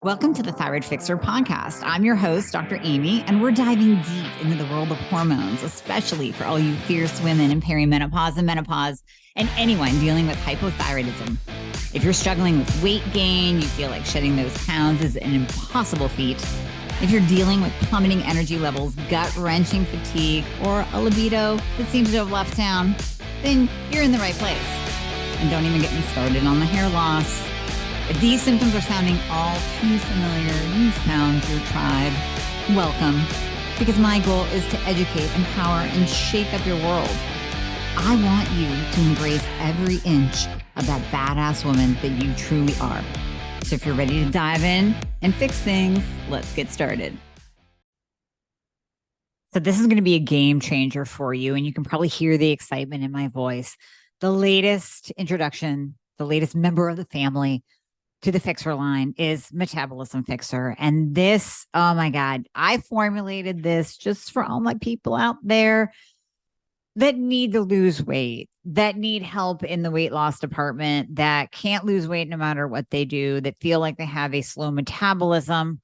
Welcome to the Thyroid Fixer podcast. I'm your host, Dr. Amy, and we're diving deep into the world of hormones, especially for all you fierce women in perimenopause and menopause, and anyone dealing with hypothyroidism. If you're struggling with weight gain, you feel like shedding those pounds is an impossible feat. If you're dealing with plummeting energy levels, gut-wrenching fatigue, or a libido that seems to have left town, then you're in the right place. And don't even get me started on the hair loss. If these symptoms are sounding all too familiar, you found your tribe. Welcome, because my goal is to educate, empower, and shake up your world. I want you to embrace every inch of that badass woman that you truly are. So if you're ready to dive in and fix things, let's get started. So this is going to be a game changer for you, and you can probably hear the excitement in my voice. The latest introduction, the latest member of the family to the Fixer line is Metabolism Fixer. And this, oh my God, I formulated this just for all my people out there that need to lose weight, that need help in the weight loss department, that can't lose weight no matter what they do, that feel like they have a slow metabolism,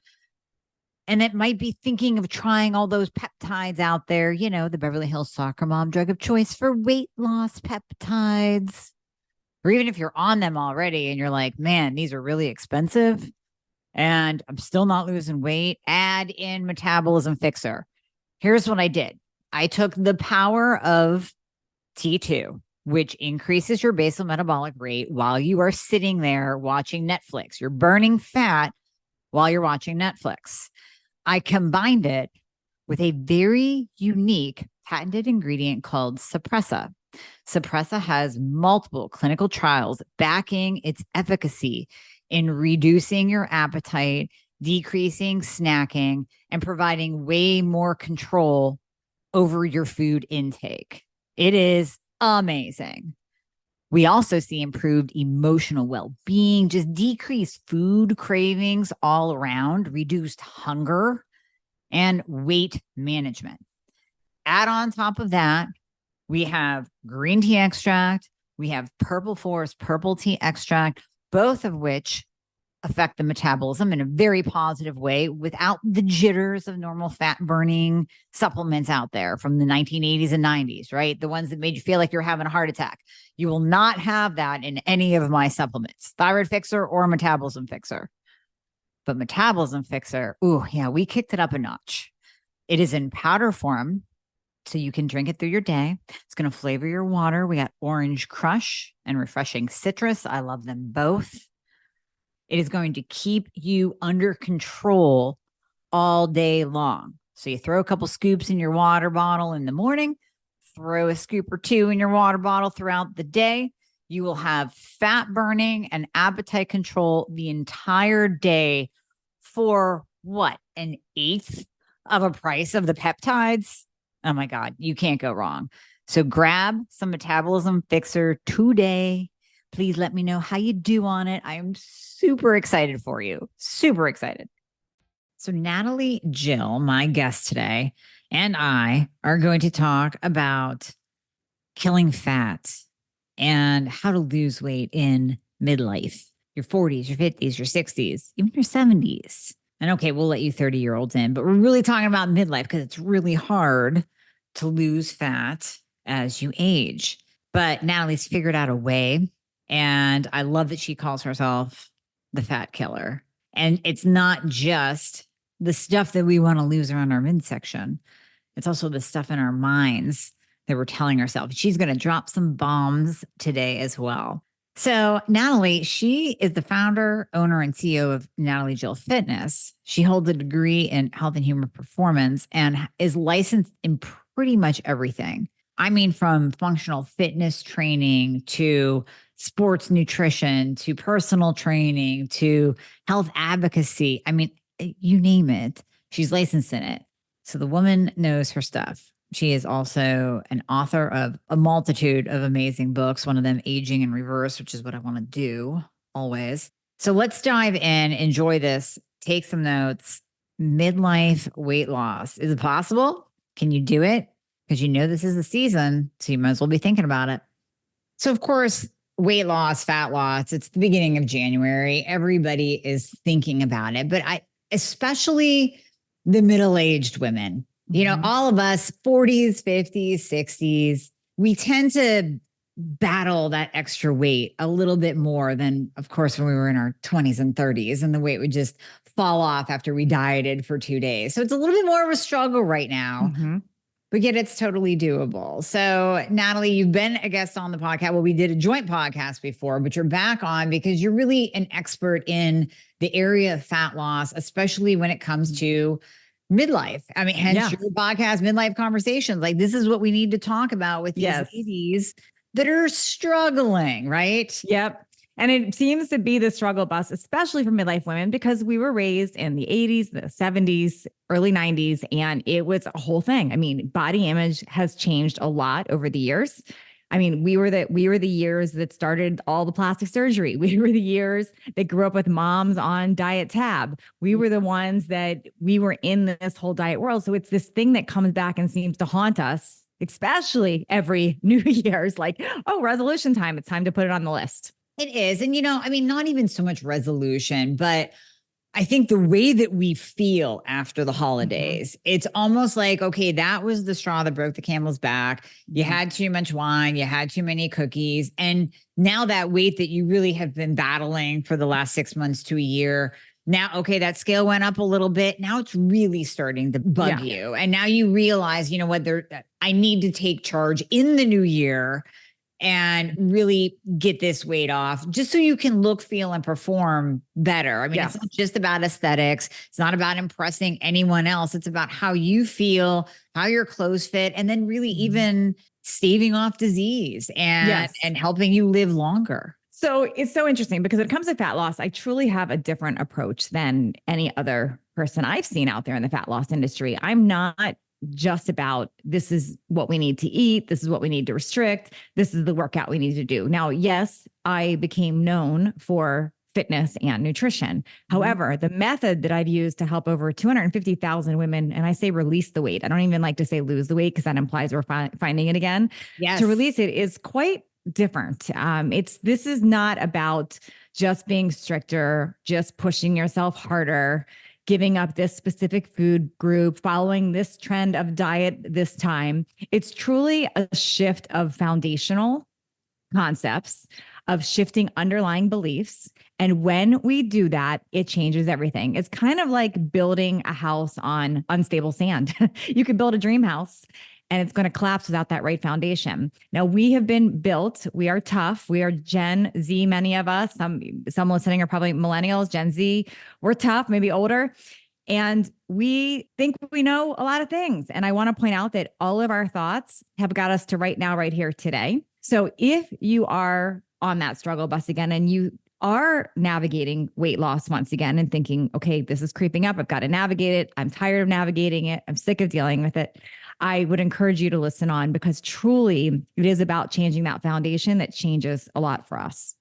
and that might be thinking of trying all those peptides out there, you know, the Beverly Hills soccer mom drug of choice for weight loss peptides. Or even if you're on them already and you're like, man, these are really expensive and I'm still not losing weight, add in Metabolism Fixer. Here's what I did. I took the power of T2, which increases your basal metabolic rate while you are sitting there watching Netflix. You're burning fat while you're watching Netflix. I combined it with a very unique patented ingredient called Suppressa. Suppressa has multiple clinical trials backing its efficacy in reducing your appetite, decreasing snacking, and providing way more control over your food intake. It is amazing. We also see improved emotional well-being, just decreased food cravings all around, reduced hunger, and weight management. Add on top of that, we have green tea extract. We have purple forest purple tea extract, both of which affect the metabolism in a very positive way without the jitters of normal fat burning supplements out there from the 1980s and 90s, right? The ones that made you feel like you're having a heart attack. You will not have that in any of my supplements, Thyroid Fixer or Metabolism Fixer. But Metabolism Fixer, ooh, yeah, we kicked it up a notch. It is in powder form, so you can drink it through your day. It's going to flavor your water. We got orange crush and refreshing citrus. I love them both. It is going to keep you under control all day long. So you throw a couple scoops in your water bottle in the morning, throw a scoop or two in your water bottle throughout the day. You will have fat burning and appetite control the entire day for what? An eighth of a price of the peptides? Oh my God, you can't go wrong. So grab some Metabolism Fixer today. Please let me know how you do on it. I am super excited for you. Super excited. So Natalie Jill, my guest today, and I are going to talk about killing fat and how to lose weight in midlife, your 40s, your 50s, your 60s, even your 70s. And okay, we'll let you 30-year-olds in, but we're really talking about midlife because it's really hard to lose fat as you age. But Natalie's figured out a way. And I love that she calls herself the fat killer. And it's not just the stuff that we want to lose around our midsection. It's also the stuff in our minds that we're telling ourselves. She's going to drop some bombs today as well. So Natalie, she is the founder, owner, and CEO of Natalie Jill Fitness. She holds a degree in health and human performance and is licensed in pretty much everything. I mean, from functional fitness training to sports nutrition to personal training to health advocacy. I mean, you name it, she's licensed in it. So the woman knows her stuff. She is also an author of a multitude of amazing books, one of them Aging in Reverse, which is what I want to do always. So let's dive in, enjoy this, take some notes. Midlife weight loss. Is it possible? Can you do it? Because you know this is the season, so you might as well be thinking about it. So, of course, weight loss, fat loss. It's the beginning of January. Everybody is thinking about it, but especially the middle-aged women, all of us 40s, 50s, 60s, we tend to battle that extra weight a little bit more than, of course, when we were in our 20s and 30s, and the weight would just fall off after we dieted for 2 days. So it's a little bit more of a struggle right now. But yet it's totally doable. So, Natalie, you've been a guest on the podcast. Well, we did a joint podcast before, but you're back on because you're really an expert in the area of fat loss, especially when it comes to midlife. I mean, hence your podcast, Midlife Conversations. Like, this is what we need to talk about with these ladies that are struggling, right? Yep. And it seems to be the struggle bus, especially for midlife women, because we were raised in the 80s, the 70s, early 90s, and it was a whole thing. I mean, body image has changed a lot over the years. I mean, we were the years that started all the plastic surgery. We were the years that grew up with moms on diet tab. We were the ones that we were in this whole diet world. So it's this thing that comes back and seems to haunt us, especially every New Year's, like, oh, resolution time. It's time to put it on the list. It is. And, I mean, not even so much resolution, but I think the way that we feel after the holidays, it's almost like, okay, that was the straw that broke the camel's back. You had too much wine, you had too many cookies. And now that weight that you really have been battling for the last 6 months to a year, now, okay, that scale went up a little bit. Now it's really starting to bug you. And now you realize, you know what, I need to take charge in the new year and really get this weight off just so you can look, feel, and perform better. I mean, it's not just about aesthetics. It's not about impressing anyone else. It's about how you feel, how your clothes fit, and then really even staving off disease and helping you live longer. So it's so interesting because when it comes to fat loss, I truly have a different approach than any other person I've seen out there in the fat loss industry. I'm not just about this is what we need to eat. This is what we need to restrict. This is the workout we need to do. Now, yes, I became known for fitness and nutrition. However, the method that I've used to help over 250,000 women, and I say release the weight, I don't even like to say lose the weight because that implies we're finding it again. To release it is quite different. This is not about just being stricter, just pushing yourself harder, giving up this specific food group, following this trend of diet this time. It's truly a shift of foundational concepts, of shifting underlying beliefs. And when we do that, it changes everything. It's kind of like building a house on unstable sand. You could build a dream house and it's going to collapse without that right foundation. Now, we have been built. We are tough. We are Gen Z, many of us. Some listening are probably millennials, Gen Z. We're tough, maybe older. And we think we know a lot of things. And I want to point out that all of our thoughts have got us to right now, right here today. So if you are on that struggle bus again and you are navigating weight loss once again and thinking, okay, this is creeping up. I've got to navigate it. I'm tired of navigating it. I'm sick of dealing with it. I would encourage you to listen on because truly it is about changing that foundation that changes a lot for us.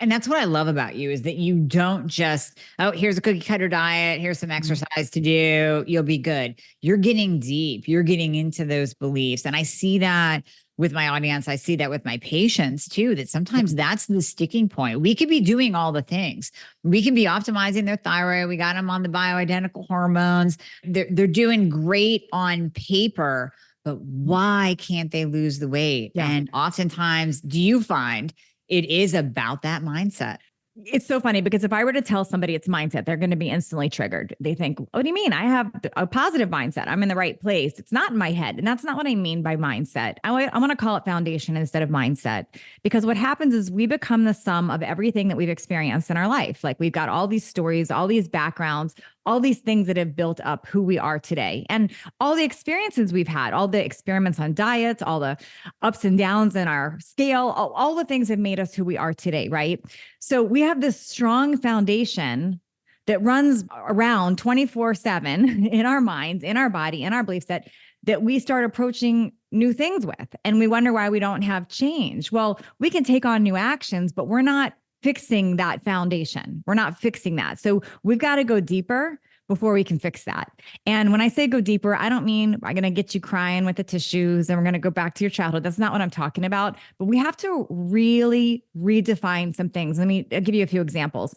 And that's what I love about you is that you don't just, oh, here's a cookie cutter diet. Here's some exercise to do. You'll be good. You're getting deep. You're getting into those beliefs. And I see that with my audience. I see that with my patients too, that sometimes that's the sticking point. We could be doing all the things. We can be optimizing their thyroid. We got them on the bioidentical hormones. They're doing great on paper, but why can't they lose the weight? And oftentimes, do you find it is about that mindset? It's so funny because if I were to tell somebody it's mindset, they're going to be instantly triggered. They think, what do you mean? I have a positive mindset. I'm in the right place. It's not in my head. And that's not what I mean by mindset. I want to call it foundation instead of mindset, because what happens is we become the sum of everything that we've experienced in our life. Like we've got all these stories, all these backgrounds, all these things that have built up who we are today, and all the experiences we've had, all the experiments on diets, all the ups and downs in our scale, all the things have made us who we are today, right? So we have this strong foundation that runs around 24/7 in our minds, in our body, in our beliefs that we start approaching new things with. And we wonder why we don't have change. Well, we can take on new actions, but we're not fixing that foundation. We're not fixing that. So we've got to go deeper. before we can fix that. And when I say go deeper, I don't mean I'm going to get you crying with the tissues and we're going to go back to your childhood. That's not what I'm talking about. But we have to really redefine some things. I'll give you a few examples.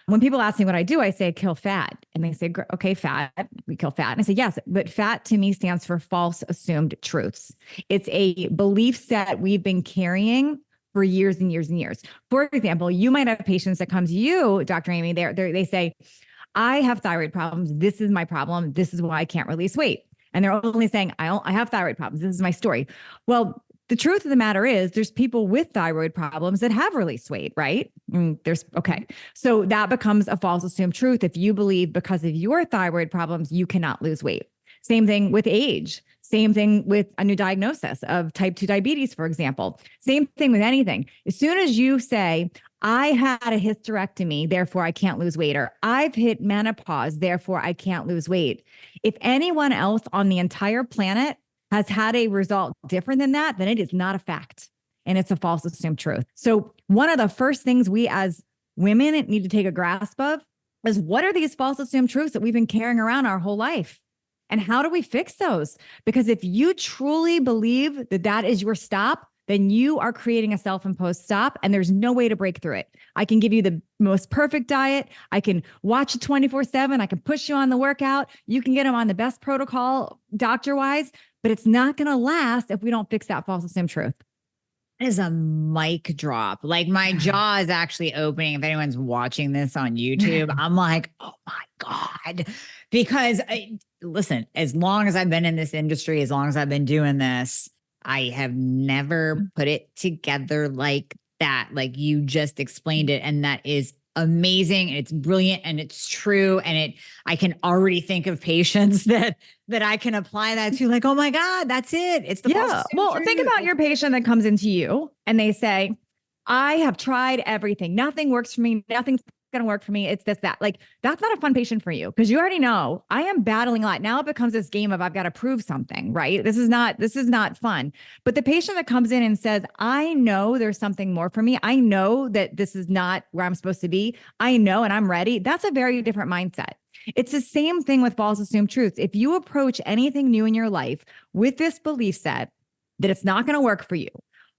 When people ask me what I do, I say kill fat. And they say, okay, fat, we kill fat. And I say, yes, but fat to me stands for false assumed truths. It's a belief set we've been carrying for years and years and years. For example, you might have patients that come to you, Dr. Amy, they say, I have thyroid problems. This is my problem. This is why I can't release weight. And they're only saying, I have thyroid problems. This is my story. Well, the truth of the matter is there's people with thyroid problems that have released weight, right? Okay. So that becomes a false assumed truth. If you believe because of your thyroid problems, you cannot lose weight. Same thing with age. Same thing with a new diagnosis of type 2 diabetes, for example. Same thing with anything. As soon as you say, I had a hysterectomy, therefore I can't lose weight, or I've hit menopause, therefore I can't lose weight. If anyone else on the entire planet has had a result different than that, then it is not a fact. And it's a false assumed truth. So one of the first things we as women need to take a grasp of is what are these false assumed truths that we've been carrying around our whole life? And how do we fix those? Because if you truly believe that that is your stop, then you are creating a self-imposed stop and there's no way to break through it. I can give you the most perfect diet. I can watch it 24/7. I can push you on the workout. You can get them on the best protocol doctor-wise, but it's not going to last if we don't fix that false assumed truth. That is a mic drop. Like my jaw is actually opening. If anyone's watching this on YouTube, I'm like, oh my God. Because listen, as long as I've been in this industry, as long as I've been doing this, I have never put it together like that. Like you just explained it. And that is amazing. And it's brilliant and it's true. And I can already think of patients that I can apply that to, like, oh my God, that's it. It's the yeah. Well, truth. Think about your patient that comes into you and they say, I have tried everything. Nothing works for me. Nothing's going to work for me. It's this, that. Like, that's not a fun patient for you because you already know I am battling a lot. Now it becomes this game of I've got to prove something, right? This is not fun. But the patient that comes in and says, I know there's something more for me. I know that this is not where I'm supposed to be. I know, and I'm ready. That's a very different mindset. It's the same thing with false assumed truths. If you approach anything new in your life with this belief set that it's not going to work for you,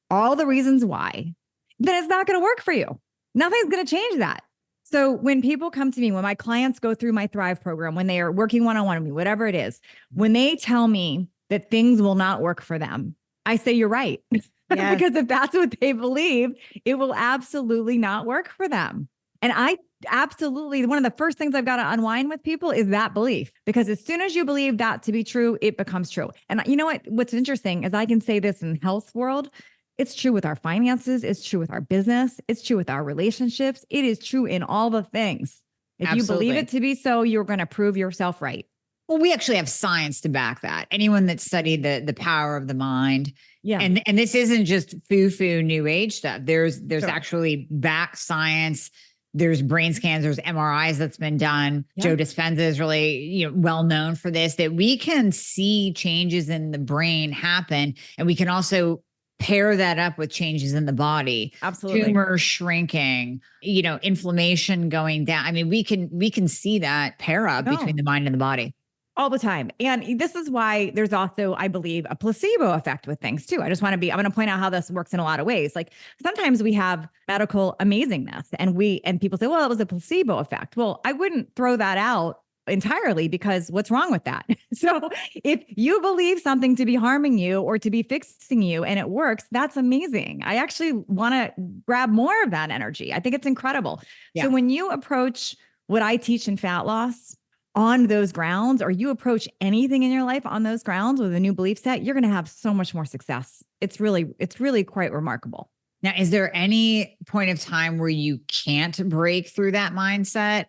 all the reasons why, then it's not going to work for you. Nothing's going to change that. So when people come to me, when my clients go through my Thrive program, when they are working one-on-one with me, whatever it is, when they tell me that things will not work for them, I say, you're right. Yes. Because if that's what they believe, it will absolutely not work for them. And I absolutely, one of the first things I've got to unwind with people is that belief, because as soon as you believe that to be true, it becomes true. And you know what? What's interesting is I can say this in health world. It's true with our finances. It's true with our business. It's true with our relationships. It is true in all the things. If Absolutely. You believe it to be so, you're going to prove yourself right. Well, we actually have science to back that. Anyone that studied the power of the mind. Yeah. And this isn't just foo-foo new age stuff. There's Sure. actually back science. There's brain scans, there's MRIs that's been done. Yeah. Joe Dispenza is really, well known for this, that we can see changes in the brain happen. And we can also pair that up with changes in the body. Absolutely. Tumor shrinking, inflammation going down. I mean, we can see that pair up between the mind and the body. All the time. And this is why there's also, I believe, a placebo effect with things too. I'm going to point out how this works in a lot of ways. Like sometimes we have medical amazingness and people say, well, it was a placebo effect. Well, I wouldn't throw that out entirely because what's wrong with that? So if you believe something to be harming you or to be fixing you and it works, that's amazing. I actually want to grab more of that energy. I think it's incredible. Yeah. So when you approach what I teach in fat loss on those grounds, or you approach anything in your life on those grounds with a new belief set, you're going to have so much more success. It's really quite remarkable. Now, is there any point of time where you can't break through that mindset?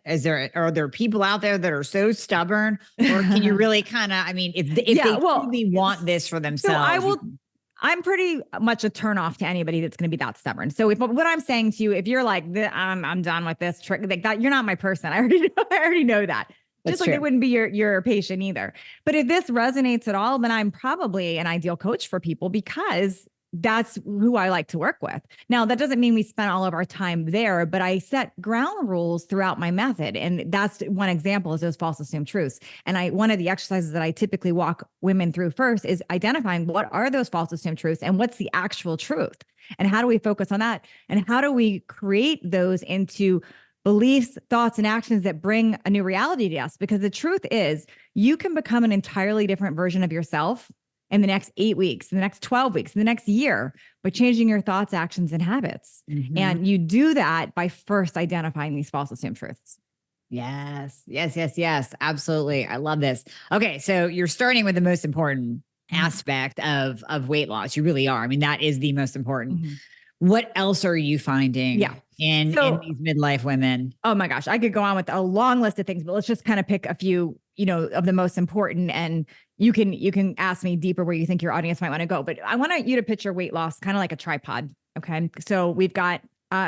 Are there people out there that are so stubborn, or can you really kind of, if they really want this for themselves? So I'm pretty much a turn off to anybody that's going to be that stubborn. So what I'm saying to you, if you're like, I'm done with this trick, like that, you're not my person. I already know that. That's just like true. It wouldn't be your patient either. But if this resonates at all, then I'm probably an ideal coach for people because that's who I like to work with. Now, that doesn't mean we spend all of our time there, but I set ground rules throughout my method. And that's one example is those false assumed truths. And one of the exercises that I typically walk women through first is identifying what are those false assumed truths and what's the actual truth? And how do we focus on that? And how do we create those into beliefs, thoughts, and actions that bring a new reality to us? Because the truth is, you can become an entirely different version of yourself in the next 8 weeks, in the next 12 weeks, in the next year by changing your thoughts, actions, and habits. Mhm. And you do that by first identifying these false assumed truths. Yes, yes, yes, yes. Absolutely. I love this. Okay. So you're starting with the most important aspect of weight loss. You really are. I mean, that is the most important. Mhm. What else are you finding Yeah. in these midlife women? Oh my gosh, I could go on with a long list of things, but let's just kind of pick a few, of the most important. And you can ask me deeper where you think your audience might want to go. But I want you to picture weight loss kind of like a tripod. Okay. So we've got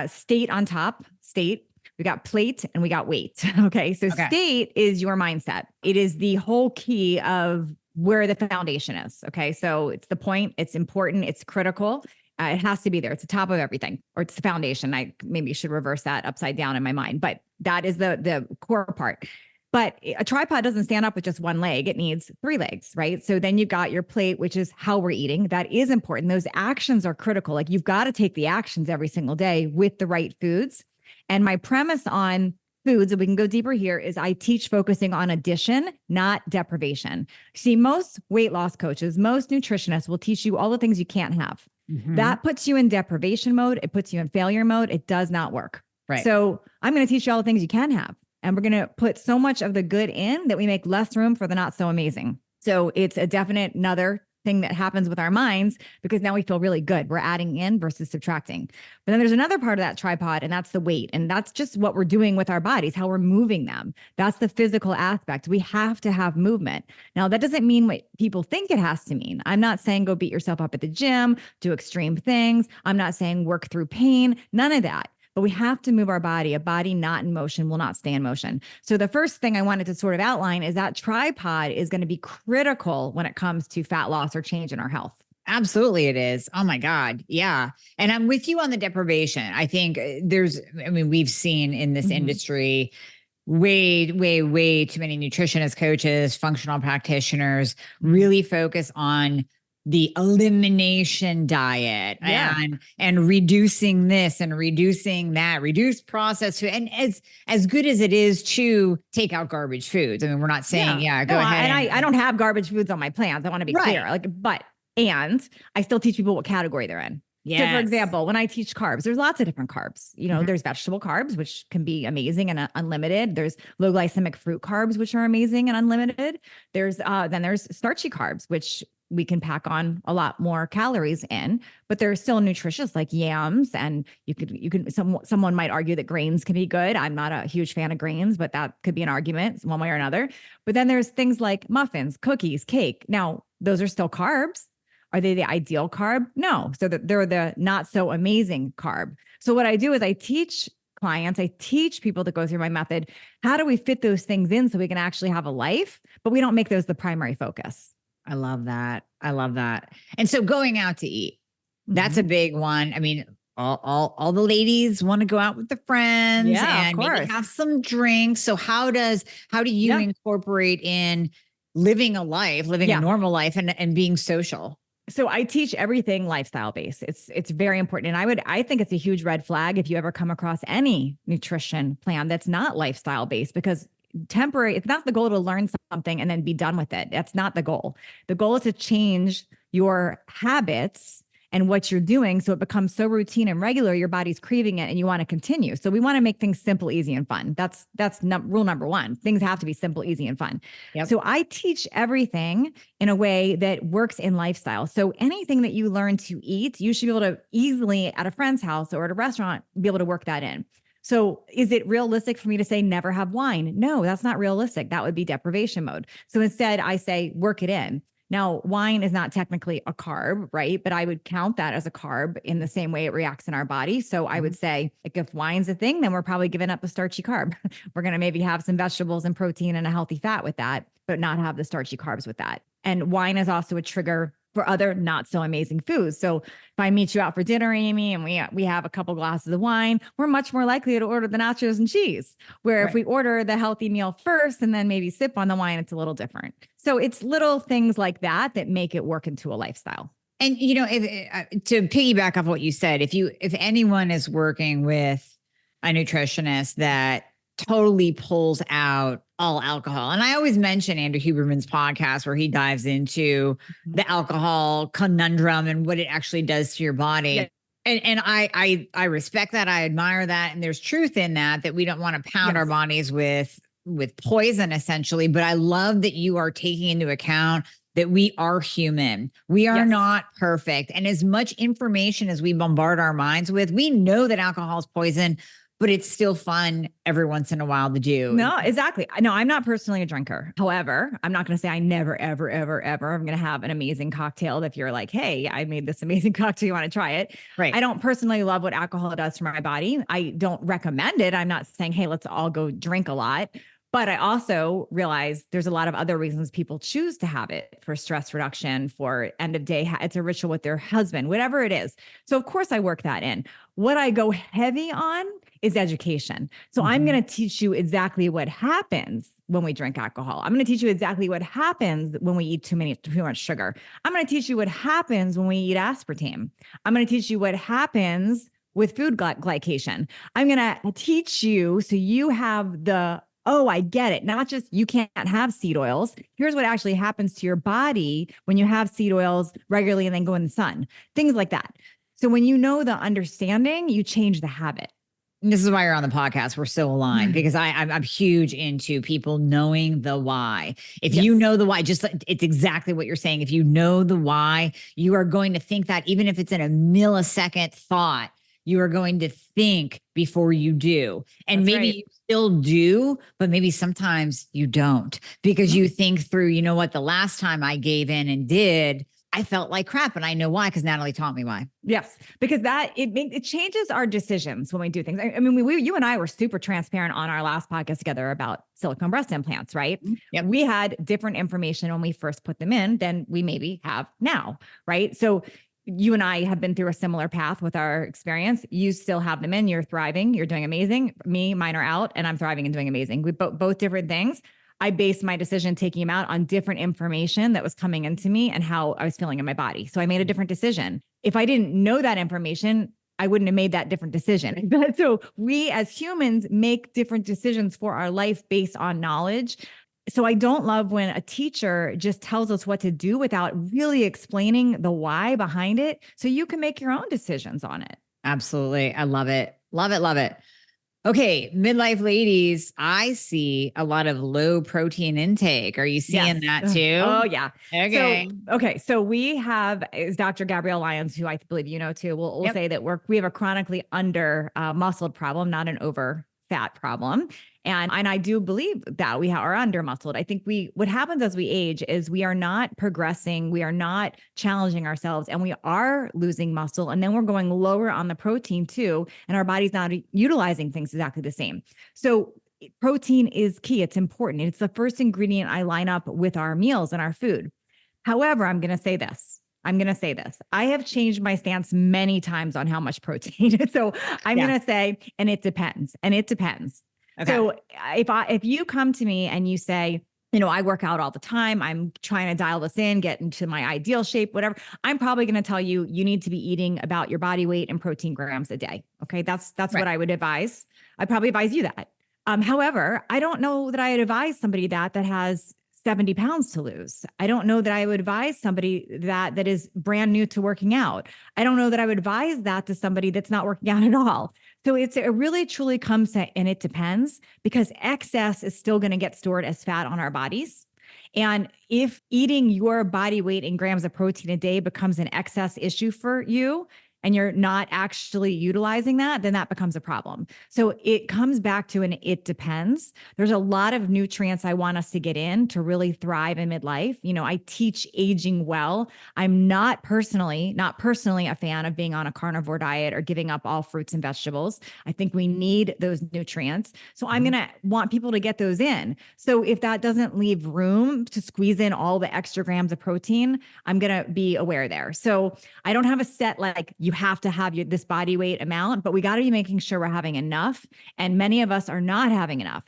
state on top, state. We got plate and we got weight. Okay. So state is your mindset. It is the whole key of where the foundation is. Okay. So it's the point. It's important. It's critical. It has to be there. It's the top of everything, or it's the foundation. I maybe should reverse that upside down in my mind, but that is the core part. But a tripod doesn't stand up with just one leg. It needs 3 legs, right? So then you've got your plate, which is how we're eating. That is important. Those actions are critical. Like you've got to take the actions every single day with the right foods. And my premise on foods, and we can go deeper here, is I teach focusing on addition, not deprivation. See, most weight loss coaches, most nutritionists will teach you all the things you can't have. Mhm. That puts you in deprivation mode. It puts you in failure mode. It does not work. Right. So I'm going to teach you all the things you can have. And we're going to put so much of the good in that we make less room for the not so amazing. So it's a definite another thing that happens with our minds because now we feel really good. We're adding in versus subtracting. But then there's another part of that tripod, and that's the weight. And that's just what we're doing with our bodies, how we're moving them. That's the physical aspect. We have to have movement. Now, that doesn't mean what people think it has to mean. I'm not saying go beat yourself up at the gym, do extreme things. I'm not saying work through pain, none of that. But we have to move our body. A body not in motion will not stay in motion. So the first thing I wanted to sort of outline is that tripod is going to be critical when it comes to fat loss or change in our health. Absolutely, it is. Oh my God. Yeah. And I'm with you on the deprivation. I think we've seen in this industry way, way, way too many nutritionist coaches, functional practitioners really focus on the elimination diet and reducing this and reducing that, reduce processed food. And as good as it is to take out garbage foods. I mean, we're not saying, go ahead. And I don't have garbage foods on my plans. I want to be clear. And I still teach people what category they're in. Yes. So for example, when I teach carbs, there's lots of different carbs. There's vegetable carbs, which can be amazing and unlimited. There's low glycemic fruit carbs, which are amazing and unlimited. There's starchy carbs, which we can pack on a lot more calories in, but they're still nutritious, like yams. And someone might argue that grains can be good. I'm not a huge fan of grains, but that could be an argument one way or another. But then there's things like muffins, cookies, cake. Now, those are still carbs. Are they the ideal carb? No. So they're the not so amazing carb. So what I do is I teach clients, I teach people that go through my method, how do we fit those things in so we can actually have a life, but we don't make those the primary focus. I love that. I love that. And so going out to eat, that's a big one. I mean, all the ladies want to go out with the friends and maybe have some drinks. So how do you incorporate in living a normal life and being social? So I teach everything lifestyle based. It's very important. And I think it's a huge red flag if you ever come across any nutrition plan that's not lifestyle based, because it's not the goal to learn something and then be done with it. That's not the goal. The goal is to change your habits and what you're doing so it becomes so routine and regular, your body's craving it and you want to continue. So we want to make things simple, easy, and fun. That's rule number one. Things have to be simple, easy, and fun. Yep. So I teach everything in a way that works in lifestyle. So anything that you learn to eat, you should be able to easily at a friend's house or at a restaurant, be able to work that in. So is it realistic for me to say never have wine? No, that's not realistic. That would be deprivation mode. So instead I say work it in. Now, wine is not technically a carb, right? But I would count that as a carb in the same way it reacts in our body. So I would say, like, if wine's a thing, then we're probably giving up a starchy carb. We're going to maybe have some vegetables and protein and a healthy fat with that, but not have the starchy carbs with that. And wine is also a trigger for other not so amazing foods. So if I meet you out for dinner, Amy, and we have a couple glasses of wine, we're much more likely to order the nachos and cheese. Where if we order the healthy meal first and then maybe sip on the wine, it's a little different. So it's little things like that that make it work into a lifestyle. And if to piggyback off what you said, if anyone is working with a nutritionist that totally pulls out all alcohol, and I always mention Andrew Huberman's podcast where he dives into the alcohol conundrum and what it actually does to your body. Yeah. And I respect that. I admire that. And there's truth in that we don't want to pound our bodies with poison essentially. But I love that you are taking into account that we are human. We are not perfect. And as much information as we bombard our minds with, we know that alcohol is poison, but it's still fun every once in a while to do. No, exactly. No, I'm not personally a drinker. However, I'm not going to say I never, ever, ever, ever am going to have an amazing cocktail. If you're like, hey, I made this amazing cocktail, you want to try it? Right. I don't personally love what alcohol does for my body. I don't recommend it. I'm not saying, hey, let's all go drink a lot. But I also realize there's a lot of other reasons people choose to have it for stress reduction, for end of day. It's a ritual with their husband, whatever it is. So of course I work that in. What I go heavy on is education. So I'm going to teach you exactly what happens when we drink alcohol. I'm going to teach you exactly what happens when we eat too much sugar. I'm going to teach you what happens when we eat aspartame. I'm going to teach you what happens with food glycation. I'm going to teach you so you have oh, I get it. Not just you can't have seed oils. Here's what actually happens to your body when you have seed oils regularly and then go in the sun, things like that. So when you know the understanding, you change the habit. And this is why you're on the podcast. We're so aligned because I'm huge into people knowing the why. If you know the why, it's exactly what you're saying. If you know the why, you are going to think that even if it's in a millisecond thought, you are going to think before you do. And maybe you still do, but maybe sometimes you don't because you think through, you know what, the last time I gave in and did, I felt like crap. And I know why, because Natalie taught me why. Yes, because it changes our decisions when we do things. I mean, you and I were super transparent on our last podcast together about silicone breast implants, right? Yep. We had different information when we first put them in than we maybe have now, right? So you and I have been through a similar path with our experience. You still have them in, you're thriving, you're doing amazing. Mine are out and I'm thriving and doing amazing. We both different things. I based my decision taking them out on different information that was coming into me and how I was feeling in my body. So I made a different decision. If I didn't know that information, I wouldn't have made that different decision. So we as humans make different decisions for our life based on knowledge. So I don't love when a teacher just tells us what to do without really explaining the why behind it. So you can make your own decisions on it. Absolutely. I love it. Love it. Love it. Okay. Midlife ladies, I see a lot of low protein intake. Are you seeing that too? Oh yeah. Okay. So we have is Dr. Gabrielle Lyons, who I believe you know too. We'll say that we have a chronically under muscled problem, not an over fat problem. And I do believe that we are under muscled. I think what happens as we age is we are not progressing. We are not challenging ourselves and we are losing muscle. And then we're going lower on the protein too. And our body's not utilizing things exactly the same. So protein is key. It's important. It's the first ingredient I line up with our meals and our food. However, I'm going to say this. I have changed my stance many times on how much protein. So I'm going to say, and it depends. Okay. So if you come to me and you say, I work out all the time, I'm trying to dial this in, get into my ideal shape, whatever, I'm probably going to tell you, you need to be eating about your body weight and protein grams a day. Okay. That's what I would advise. I'd probably advise you that. However, I don't know that I would advise somebody that has 70 pounds to lose. I don't know that I would advise somebody that is brand new to working out. I don't know that I would advise that to somebody that's not working out at all. So it really truly comes to, and it depends because excess is still going to get stored as fat on our bodies. And if eating your body weight in grams of protein a day becomes an excess issue for you, and you're not actually utilizing that, then that becomes a problem. So it comes back to an it depends. There's a lot of nutrients I want us to get in to really thrive in midlife. I teach aging well. I'm not personally a fan of being on a carnivore diet or giving up all fruits and vegetables. I think we need those nutrients. So I'm going to want people to get those in. So if that doesn't leave room to squeeze in all the extra grams of protein, I'm going to be aware there. So I don't have a set, like you have to have this body weight amount, but we got to be making sure we're having enough. And many of us are not having enough.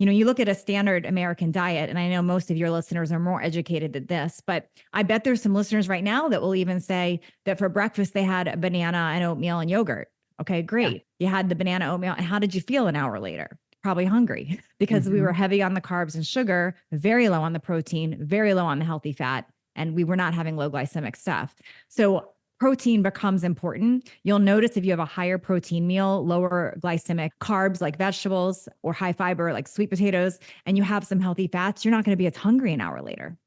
You look at a standard American diet, and I know most of your listeners are more educated than this, but I bet there's some listeners right now that will even say that for breakfast, they had a banana and oatmeal and yogurt. Okay, great. Yeah. You had the banana oatmeal. And how did you feel an hour later? Probably hungry because we were heavy on the carbs and sugar, very low on the protein, very low on the healthy fat, and we were not having low glycemic stuff. So protein becomes important. You'll notice if you have a higher protein meal, lower glycemic carbs like vegetables, or high fiber like sweet potatoes, and you have some healthy fats, you're not going to be as hungry an hour later.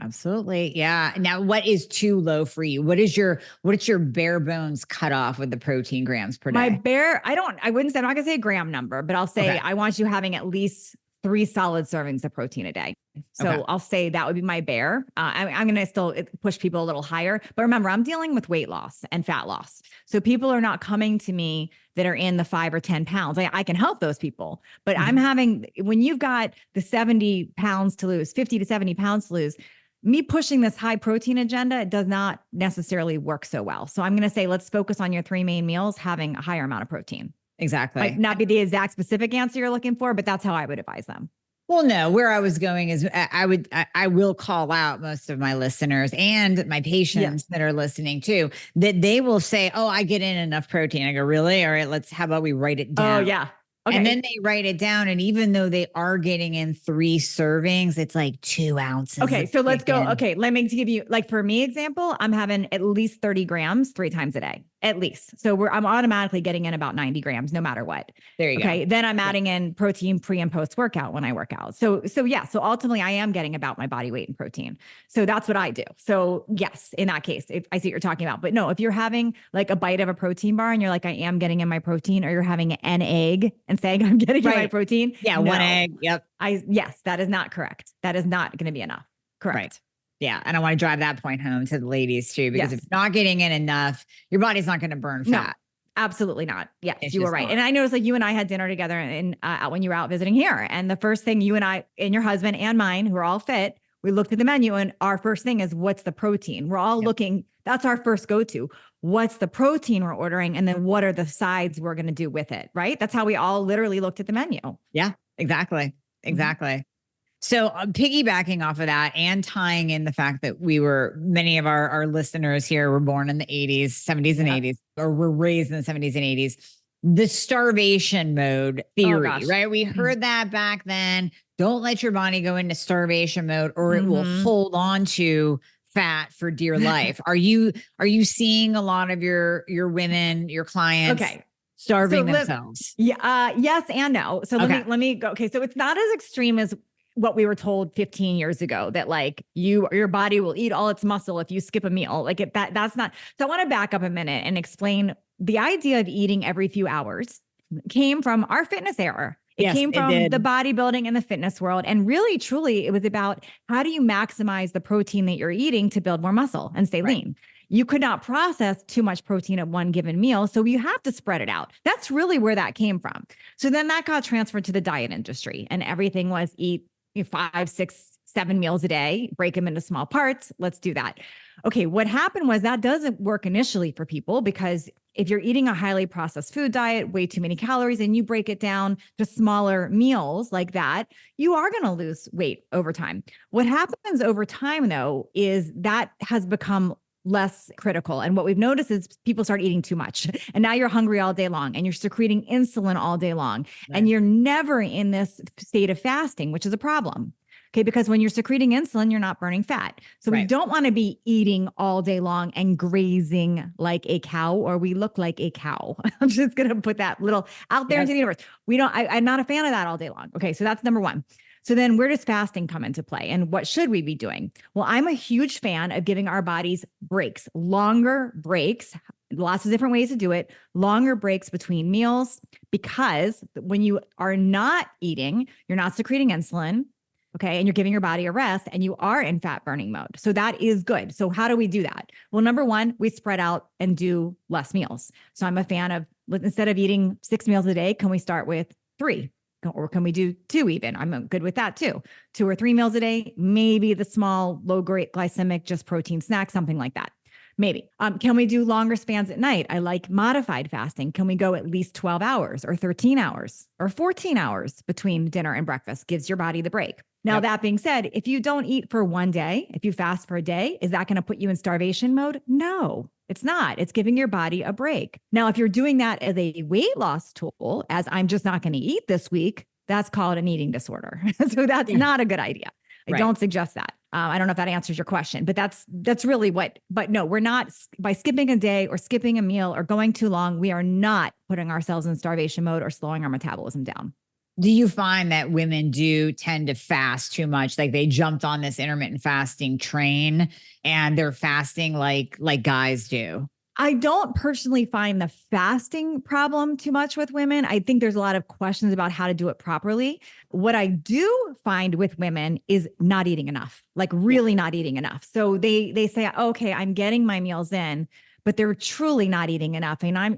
Absolutely. Yeah. Now, what is too low for you? What's your bare bones cutoff with the protein grams per day? I wouldn't say, I'm not going to say a gram number, but I'll say I want you having at least 3 solid servings of protein a day. So I'll say that would be my bare. I'm going to still push people a little higher, but remember, I'm dealing with weight loss and fat loss. So people are not coming to me that are in the 5 or 10 pounds. I can help those people, but when you've got the 70 pounds to lose, 50 to 70 pounds to lose, me pushing this high protein agenda does not necessarily work so well. So I'm going to say, let's focus on your 3 main meals, having a higher amount of protein. Exactly. Might not be the exact specific answer you're looking for, but that's how I would advise them. Well, no, where I was going is I will call out most of my listeners and my patients that are listening too, that they will say, oh, I get in enough protein. I go, really? All right, how about we write it down? Oh, yeah. Okay. And then they write it down. And even though they are getting in 3 servings, it's like 2 ounces. Okay. So let's go. Okay. Let me give you, like, for me example, I'm having at least 30 grams 3 times a day, at least. So I'm automatically getting in about 90 grams no matter what. There you go. Okay. Then I'm adding in protein pre and post workout when I work out. So yeah. So ultimately I am getting about my body weight in protein. So that's what I do. So yes, in that case, if I see what you're talking about, but no, if you're having like a bite of a protein bar and you're like, I am getting in my protein, or you're having an egg and saying I'm getting in my protein. Yeah. No. 1 egg. Yep. Yes, that is not correct. That is not going to be enough. Correct. Right. Yeah. And I want to drive that point home to the ladies too, because if you're not getting in enough, your body's not going to burn fat. No, absolutely not. Yes, you were right. And I noticed, like, you and I had dinner together and when you were out visiting here. And the first thing you and I and your husband and mine, who are all fit, we looked at the menu, and our first thing is, what's the protein? We're all looking, that's our first go-to. What's the protein we're ordering? And then what are the sides we're going to do with it? Right. That's how we all literally looked at the menu. Yeah, exactly. Exactly. So piggybacking off of that and tying in the fact that many of our listeners here were born in the 80s, 70s and 80s, or were raised in the 70s and 80s, the starvation mode theory, right? We heard that back then. Don't let your body go into starvation mode, or it will hold on to fat for dear life. Are you seeing a lot of your women, your clients starving themselves? Yes and no. So let me go. Okay. So it's not as extreme as what we were told 15 years ago, that like your body will eat all its muscle if you skip a meal. Like that's not. So I want to back up a minute and explain the idea of eating every few hours came from our fitness era. It came from the bodybuilding and the fitness world. And really, truly, it was about, how do you maximize the protein that you're eating to build more muscle and stay lean? You could not process too much protein at one given meal. So you have to spread it out. That's really where that came from. So then that got transferred to the diet industry, and everything was eat 5, 6, 7 meals a day, break them into small parts. Let's do that. Okay. What happened was that doesn't work initially for people, because if you're eating a highly processed food diet, way too many calories, and you break it down to smaller meals like that, you are going to lose weight over time. What happens over time, though, is that has become less critical. And what we've noticed is people start eating too much, and now you're hungry all day long, and you're secreting insulin all day long, and you're never in this state of fasting, which is a problem. Okay. Because when you're secreting insulin, you're not burning fat. So we don't want to be eating all day long and grazing like a cow, or we look like a cow. I'm just going to put that little out there into the universe. I'm not a fan of that all day long. Okay. So that's number one. So then where does fasting come into play and what should we be doing? Well, I'm a huge fan of giving our bodies breaks, longer breaks, lots of different ways to do it, longer breaks between meals, because when you are not eating, you're not secreting insulin. Okay. And you're giving your body a rest and you are in fat burning mode. So that is good. So how do we do that? Well, number one, we spread out and do less meals. So I'm a fan of, instead of eating 6 meals a day, can we start with 3? Or can we do 2 even? I'm good with that too. 2 or 3 meals a day, maybe the small, low glycemic, just protein snack, something like that. Maybe. Can we do longer spans at night? I like modified fasting. Can we go at least 12 hours or 13 hours or 14 hours between dinner and breakfast? Gives your body the break. Now, that being said, if you don't eat for one day, if you fast for a day, is that going to put you in starvation mode? No, it's not. It's giving your body a break. Now, if you're doing that as a weight loss tool, as I'm just not going to eat this week, that's called an eating disorder. So that's not a good idea. I don't suggest that. I don't know if that answers your question, but that's really but no, we're not, by skipping a day or skipping a meal or going too long, we are not putting ourselves in starvation mode or slowing our metabolism down. Do you find that women do tend to fast too much? Like they jumped on this intermittent fasting train and they're fasting like guys do? I don't personally find the fasting problem too much with women. I think there's a lot of questions about how to do it properly. What I do find with women is not eating enough, like really not eating enough. So they say, okay, I'm getting my meals in, but they're truly not eating enough. And I'm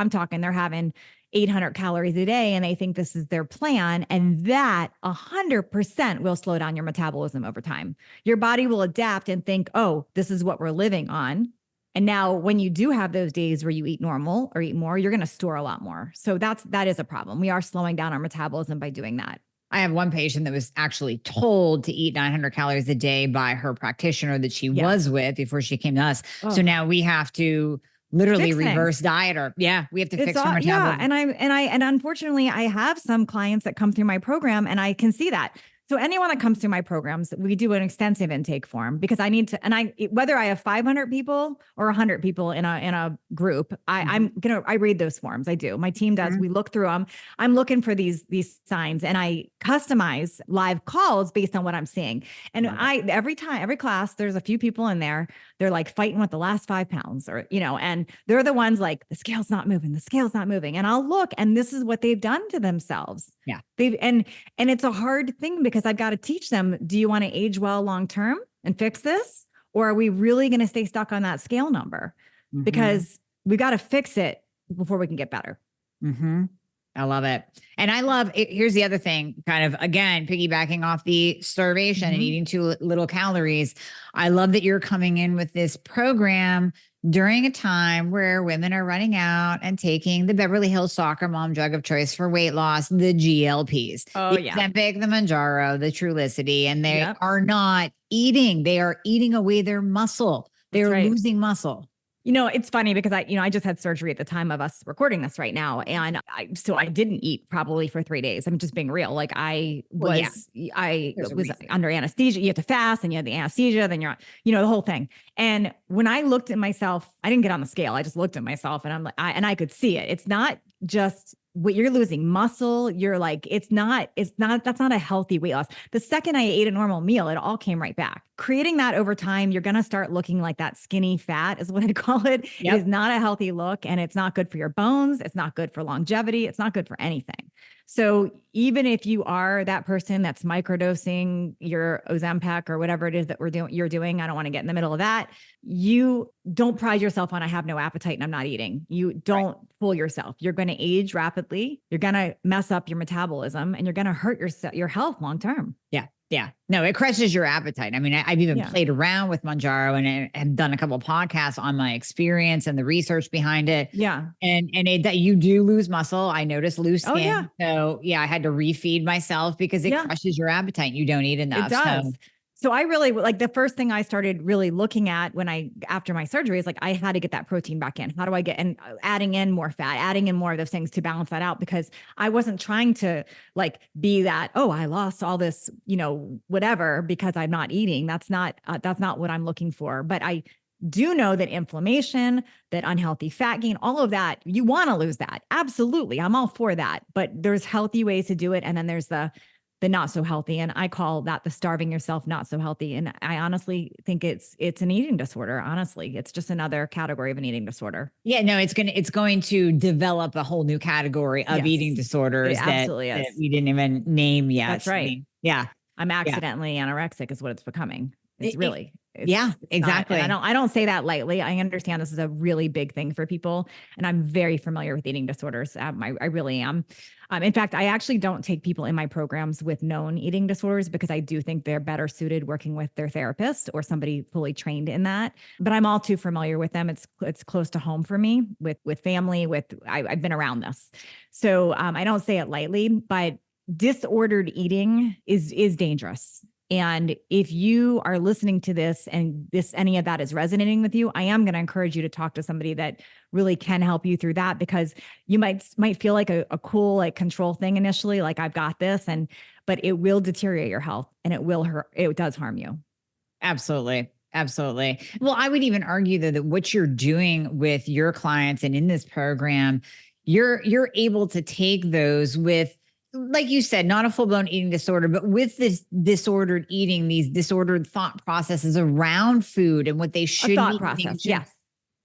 talking, they're having 800 calories a day and they think this is their plan. And that 100% will slow down your metabolism over time. Your body will adapt and think, oh, this is what we're living on. And now when you do have those days where you eat normal or eat more, you're going to store a lot more. So that is a problem. We are slowing down our metabolism by doing that. I have one patient that was actually told to eat 900 calories a day by her practitioner that she was with before she came to us. Oh. So now we have to literally reverse diet or we have to fix her metabolism. Yeah. And unfortunately I have some clients that come through my program and I can see that. So anyone that comes through my programs, we do an extensive intake form because I need to, and whether I have 500 people or 100 people in a group, I read those forms. I do. My team does. We look through them. I'm looking for these signs and I customize live calls based on what I'm seeing. And every class, there's a few people in there. They're like fighting with the last 5 pounds or, and they're the ones like the scale's not moving. And I'll look and this is what they've done to themselves. Yeah. And it's a hard thing because I've got to teach them, do you want to age well long-term and fix this? Or are we really going to stay stuck on that scale number? Because we got to fix it before we can get better. I love it. And I love it. Here's the other thing, kind of, again, piggybacking off the starvation and eating too little calories. I love that you're coming in with this program during a time where women are running out and taking the Beverly Hills Soccer Mom drug of choice for weight loss, the GLPs, the Ozempic, the Mounjaro, the Trulicity, and they are not eating. They are eating away their muscle. They're losing muscle. It's funny because I just had surgery at the time of us recording this right now. And so I didn't eat probably for 3 days. I'm just being real. Like I was under anesthesia. You have to fast and you have the anesthesia, then you're, the whole thing. And when I looked at myself, I didn't get on the scale. I just looked at myself and I'm like, I could see it. It's not just what you're losing muscle. You're like, that's not a healthy weight loss. The second I ate a normal meal, it all came right back. Creating that over time, you're going to start looking like that skinny fat is what I'd call it. It is not a healthy look and it's not good for your bones. It's not good for longevity. It's not good for anything. So even if you are that person that's microdosing your Ozempic or whatever it is that you're doing, I don't want to get in the middle of that. You don't pride yourself on, I have no appetite and I'm not eating. You don't fool yourself. You're going to age rapidly. You're going to mess up your metabolism and you're going to hurt your health long-term. Yeah. Yeah. No, it crushes your appetite. I mean, I've even played around with Mounjaro and have done a couple of podcasts on my experience and the research behind it. Yeah. And that you do lose muscle. I noticed loose skin. Oh, yeah. So I had to refeed myself because it crushes your appetite. You don't eat enough. It does. So I really like the first thing I started really looking at after my surgery is like, I had to get that protein back in. How do I and adding in more fat, adding in more of those things to balance that out because I wasn't trying to like be that, oh, I lost all this, whatever, because I'm not eating. That's not what I'm looking for. But I do know that inflammation, that unhealthy fat gain, all of that, you want to lose that. Absolutely. I'm all for that. But there's healthy ways to do it. And then there's the the not so healthy. And I call that the starving yourself not so healthy. And I honestly think it's an eating disorder. Honestly, it's just another category of an eating disorder. Yeah, no, it's going to develop a whole new category of eating disorders it absolutely that is. we didn't even name yet. That's right. I mean, yeah. I'm accidentally anorexic is what it's becoming. It's really, yeah, exactly. Not, and I don't say that lightly. I understand this is a really big thing for people, and I'm very familiar with eating disorders. I really am. In fact, I actually don't take people in my programs with known eating disorders because I do think they're better suited working with their therapist or somebody fully trained in that. But I'm all too familiar with them. It's close to home for me with family. I've been around this, so I don't say it lightly, but disordered eating is dangerous. And if you are listening to this and any of that is resonating with you, I am going to encourage you to talk to somebody that really can help you through that, because you might feel like a cool, like control thing initially, like I've got this, but it will deteriorate your health and it does harm you. Absolutely. Absolutely. Well, I would even argue that what you're doing with your clients and in this program, you're able to take those with, like you said, not a full-blown eating disorder, but with this disordered eating, these disordered thought processes around food and what they should thought be process. eating. Yes.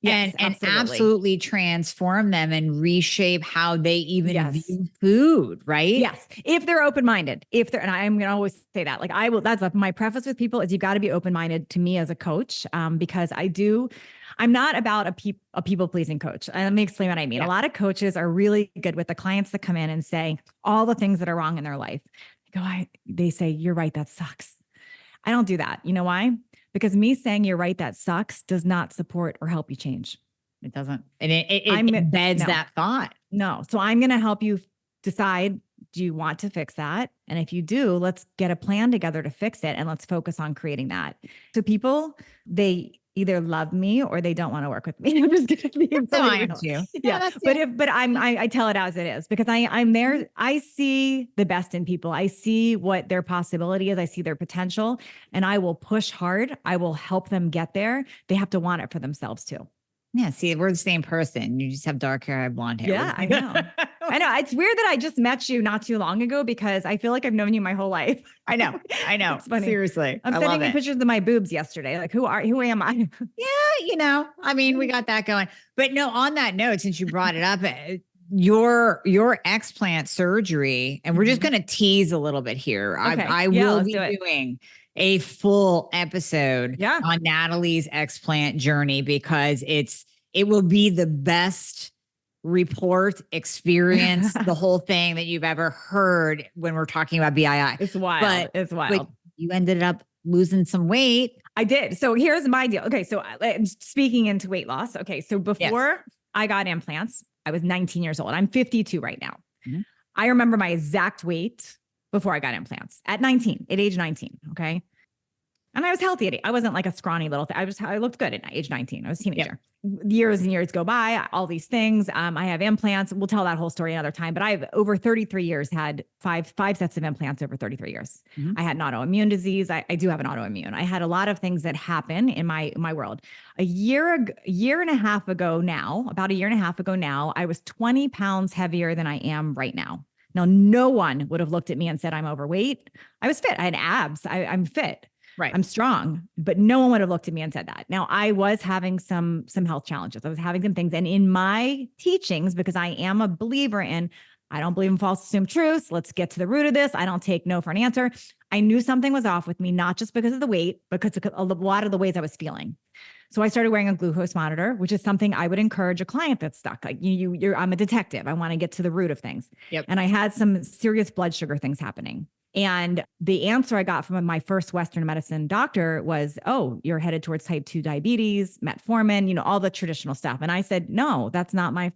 Yes, and absolutely transform them and reshape how they even view food, right? Yes. If they're open-minded, and I'm going to always say that, like that's my preface with people is you've got to be open-minded to me as a coach, because I'm not about a people-pleasing coach. And let me explain what I mean. Yeah. A lot of coaches are really good with the clients that come in and say all the things that are wrong in their life. They say, you're right, that sucks. I don't do that. You know why? Because me saying you're right, that sucks, does not support or help you change. It doesn't. And it embeds that thought. No. So I'm going to help you decide, do you want to fix that? And if you do, let's get a plan together to fix it. And let's focus on creating that. So people, they either love me or they don't want to work with me. I'm just going to be honest with you. Yeah. I tell it as it is, because I'm there. I see the best in people. I see what their possibility is. I see their potential, and I will push hard. I will help them get there. They have to want it for themselves too. Yeah. See, we're the same person. You just have dark hair, I have blonde hair. Yeah, I know. I know. It's weird that I just met you not too long ago, because I feel like I've known you my whole life. I know. It's funny. Seriously. I'm sending you pictures of my boobs yesterday. Like, who am I? Yeah. I mean, we got that going, but no, on that note, since you brought it up, your explant surgery, and we're just going to tease a little bit here. Okay. I will be doing a full episode on Natalie's explant journey, because it will be the best report experience, the whole thing that you've ever heard when we're talking about BII. It's wild. It's wild. But you ended up losing some weight. I did. So here's my deal. Okay. So speaking into weight loss. Okay. So before I got implants, I was 19 years old. I'm 52 right now. Mm-hmm. I remember my exact weight before I got implants at age 19. Okay. And I was healthy. I wasn't like a scrawny little thing. I looked good at age 19. I was a teenager. Years and years go by, all these things. I have implants. We'll tell that whole story another time, but I've over 33 years had five sets of implants over 33 years. Mm-hmm. I had an autoimmune disease. I do have an autoimmune. I had a lot of things that happen in my world. About a year and a half ago now, I was 20 pounds heavier than I am right now. Now, no one would have looked at me and said I'm overweight. I was fit. I had abs. I'm fit. Right. I'm strong, but no one would have looked at me and said that. Now, I was having some health challenges. I was having some things. And in my teachings, because I am a believer in, I don't believe in false assumed truths. Let's get to the root of this. I don't take no for an answer. I knew something was off with me, not just because of the weight, because of a lot of the ways I was feeling. So I started wearing a glucose monitor, which is something I would encourage a client that's stuck. Like I'm a detective. I want to get to the root of things. Yep. And I had some serious blood sugar things happening. And the answer I got from my first Western medicine doctor was, oh, you're headed towards type 2 diabetes, metformin, all the traditional stuff. And I said, no, that's not my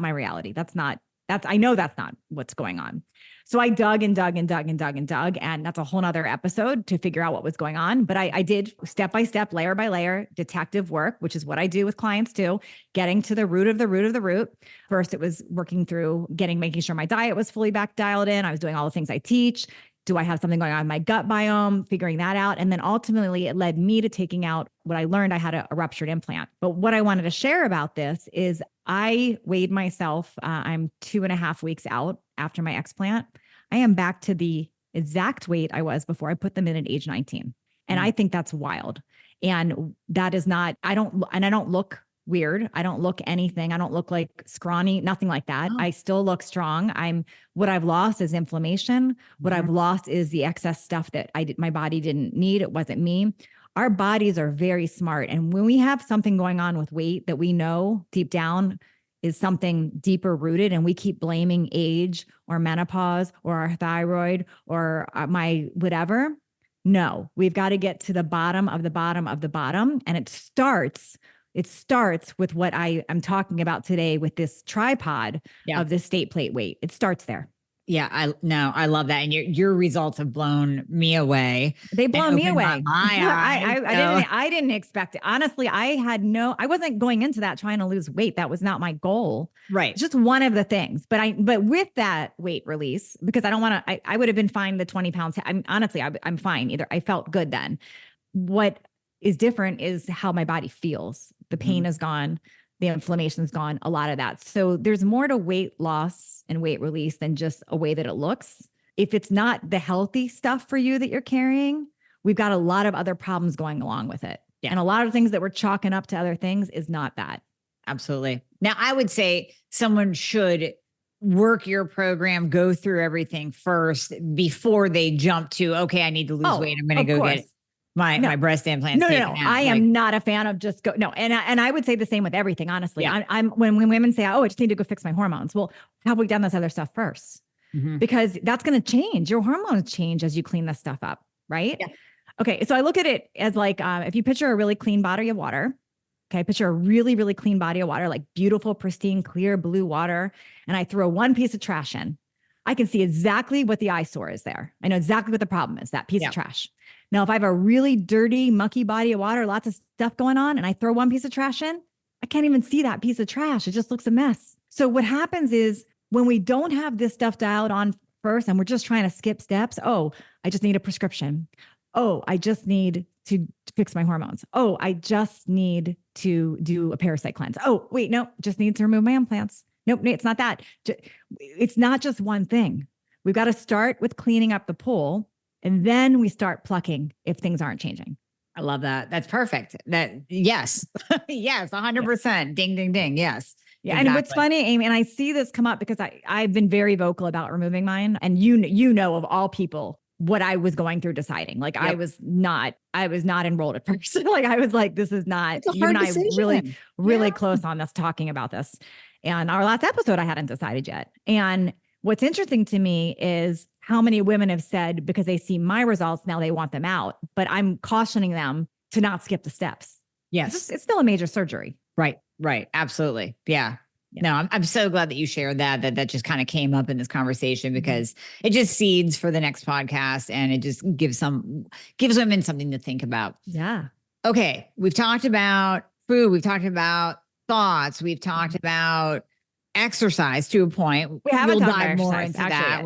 reality. I know that's not what's going on. So I dug and dug and dug and dug and dug. And that's a whole nother episode to figure out what was going on. But I did step by step, layer by layer, detective work, which is what I do with clients too, getting to the root of the root of the root. First, it was working through making sure my diet was fully back dialed in. I was doing all the things I teach. Do I have something going on in my gut biome? Figuring that out. And then ultimately it led me to taking out what I learned. I had a ruptured implant. But what I wanted to share about this is I weighed myself. I'm 2.5 weeks out after my explant. I am back to the exact weight I was before I put them in at age 19. And I think that's wild. And that is not, I don't look weird. I don't look anything. I don't look like scrawny, nothing like that. Oh. I still look strong. What I've lost is inflammation. What I've lost is the excess stuff that my body didn't need. It wasn't me. Our bodies are very smart. And when we have something going on with weight that we know deep down is something deeper rooted, and we keep blaming age or menopause or our thyroid or my whatever, no, we've got to get to the bottom of the bottom of the bottom. And it starts with what I am talking about today with this tripod of the state plate weight. It starts there. Yeah, I love that. And your results have blown me away. They blown me away. I didn't expect it. Honestly, I wasn't going into that trying to lose weight. That was not my goal. Right. It's just one of the things. But with that weight release, because I would have been fine the 20 pounds. I'm fine. Either I felt good then. What is different is how my body feels. The pain is gone. The inflammation's gone, a lot of that. So there's more to weight loss and weight release than just a way that it looks. If it's not the healthy stuff for you that you're carrying, we've got a lot of other problems going along with it. Yeah. And a lot of things that we're chalking up to other things is not that. Absolutely. Now, I would say someone should work your program, go through everything first before they jump to, okay, I need to lose weight. I'm going to go get my breast implants. No. I am not a fan of just go. No. And I would say the same with everything, honestly. Yeah. When women say, oh, I just need to go fix my hormones. Well, have we done this other stuff first? Because that's going to change. Your hormones change as you clean this stuff up. Right. Yeah. Okay. So I look at it as like, if you picture a really clean body of water, okay, picture a really, really clean body of water, like beautiful, pristine, clear blue water. And I throw one piece of trash in. I can see exactly what the eyesore is there. I know exactly what the problem is, that piece of trash. Now, if I have a really dirty, mucky body of water, lots of stuff going on, and I throw one piece of trash in, I can't even see that piece of trash. It just looks a mess. So what happens is when we don't have this stuff dialed on first, and we're just trying to skip steps, oh, I just need a prescription. Oh, I just need to fix my hormones. Oh, I just need to do a parasite cleanse. Oh, wait, no, just need to remove my implants. Nope, it's not that. It's not just one thing. We've got to start with cleaning up the pool, and then we start plucking if things aren't changing. I love that. That's perfect. Yes, 100%. Ding, ding, ding. Yes. Yeah. Exactly. And what's funny, Amy, and I see this come up because I've been very vocal about removing mine, and you know, of all people, what I was going through deciding. Like I was not enrolled at first. Like I was like, this is not, it's a hard decision. really close on this, talking about this. And our last episode, I hadn't decided yet. And what's interesting to me is how many women have said, because they see my results, now they want them out, but I'm cautioning them to not skip the steps. Yes. It's still a major surgery. Right. Absolutely. Yeah. No, I'm so glad that you shared that just kind of came up in this conversation, because it just seeds for the next podcast, and it just gives women something to think about. Yeah. Okay. We've talked about food. We've talked about thoughts. We've talked about exercise to a point. We haven't we'll talked dive about more exercise, into actually. that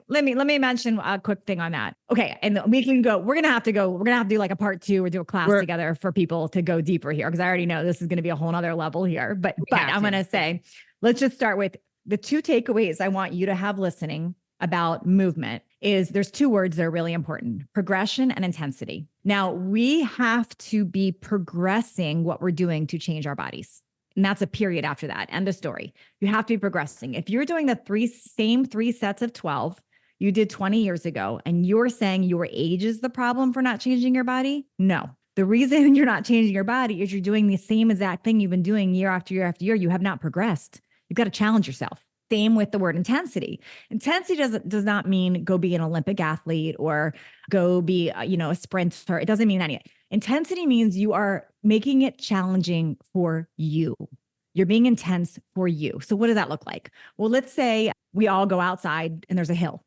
when let me mention a quick thing on that. Okay. And we can go, we're going to have to do like a part 2 or do a class together for people to go deeper here. Cause I already know this is going to be a whole nother level here, but I'm going to say, let's just start with the 2 takeaways I want you to have listening about movement. Is there's 2 words that are really important: progression and intensity. Now we have to be progressing what we're doing to change our bodies. And that's a period after that. End of story. You have to be progressing. If you're doing the same 3 sets of 12 you did 20 years ago, and you're saying your age is the problem for not changing your body, no. The reason you're not changing your body is you're doing the same exact thing you've been doing year after year after year. You have not progressed. You've got to challenge yourself. Same with the word intensity. Intensity does not mean go be an Olympic athlete or go be a sprinter. It doesn't mean any. Intensity means you are making it challenging for you. You're being intense for you. So what does that look like? Well, let's say we all go outside and there's a hill,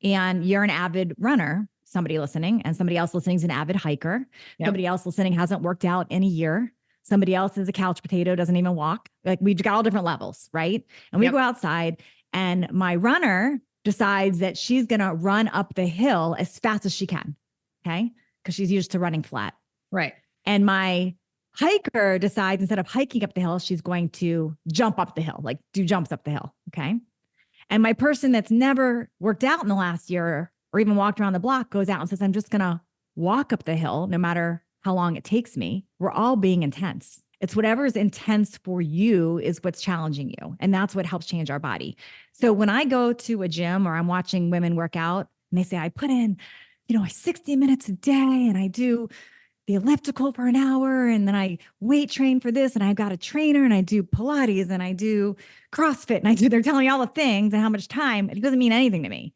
and you're an avid runner, somebody listening, and somebody else listening is an avid hiker. Yep. Somebody else listening hasn't worked out in a year. Somebody else is a couch potato, doesn't even walk. Like we've got all different levels, right? And we go outside, and my runner decides that she's going to run up the hill as fast as she can. Okay. Because she's used to running flat. Right. And my hiker decides instead of hiking up the hill, she's going to jump up the hill, like do jumps up the hill. Okay. And my person that's never worked out in the last year or even walked around the block goes out and says, I'm just going to walk up the hill, no matter how long it takes me. We're all being intense. It's whatever is intense for you is what's challenging you. And that's what helps change our body. So when I go to a gym or I'm watching women work out and they say, I put in, 60 minutes a day and I do the elliptical for an hour and then I weight train for this and I've got a trainer and I do Pilates and I do CrossFit they're telling me all the things and how much time. It doesn't mean anything to me.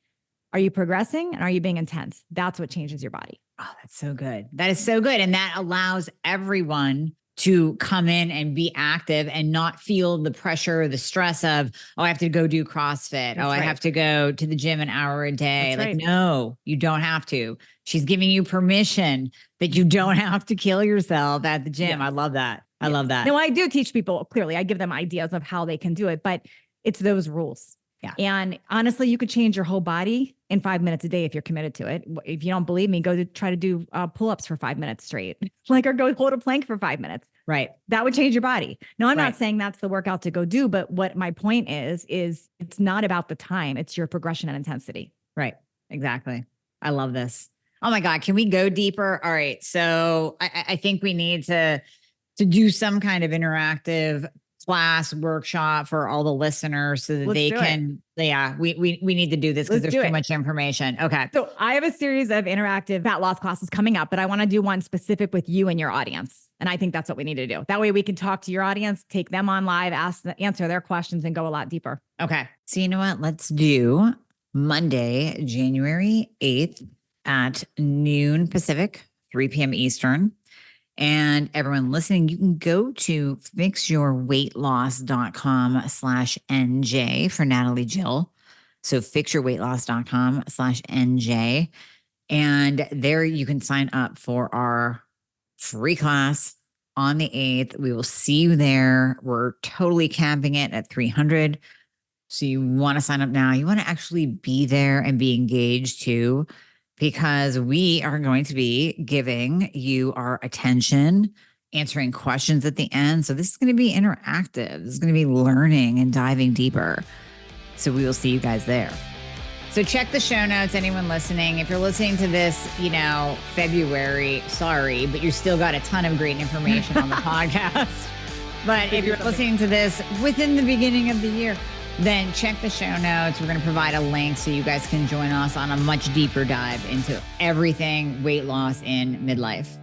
Are you progressing and are you being intense? That's what changes your body. Oh, that's so good. That is so good. And that allows everyone to come in and be active and not feel the pressure, the stress of, oh, I have to go do CrossFit. I have to go to the gym an hour a day. That's right. No, you don't have to. She's giving you permission that you don't have to kill yourself at the gym. Yes. I love that. I love that. No, I do teach people clearly. I give them ideas of how they can do it, but it's those rules. Yeah. And honestly, you could change your whole body in 5 minutes a day if you're committed to it. If you don't believe me, go to try to do pull-ups for 5 minutes straight, or go hold a plank for 5 minutes. Right. That would change your body. No, I'm not saying that's the workout to go do, but what my point is it's not about the time. It's your progression and intensity. Right. Exactly. I love this. Oh my God. Can we go deeper? All right. So I think we need to do some kind of interactive class workshop for all the listeners so that they can, we need to do this because there's too much information. Okay. So I have a series of interactive fat loss classes coming up, but I want to do one specific with you and your audience. And I think that's what we need to do. That way we can talk to your audience, take them on live, answer their questions and go a lot deeper. Okay. So you know what? Let's do Monday, January 8th at noon Pacific, 3 p.m. Eastern. And everyone listening, you can go to fixyourweightloss.com/NJ for Natalie Jill. So fixyourweightloss.com/NJ. And there you can sign up for our free class on the 8th. We will see you there. We're totally capping it at 300. So you want to sign up now. You want to actually be there and be engaged too, because we are going to be giving you our attention, answering questions at the end. So this is going to be interactive. This is going to be learning and diving deeper. So we will see you guys there. So check the show notes, anyone listening. If you're listening to this, February, sorry, but you still got a ton of great information on the podcast. But if you're listening to this within the beginning of the year, then check the show notes. We're going to provide a link so you guys can join us on a much deeper dive into everything weight loss in midlife.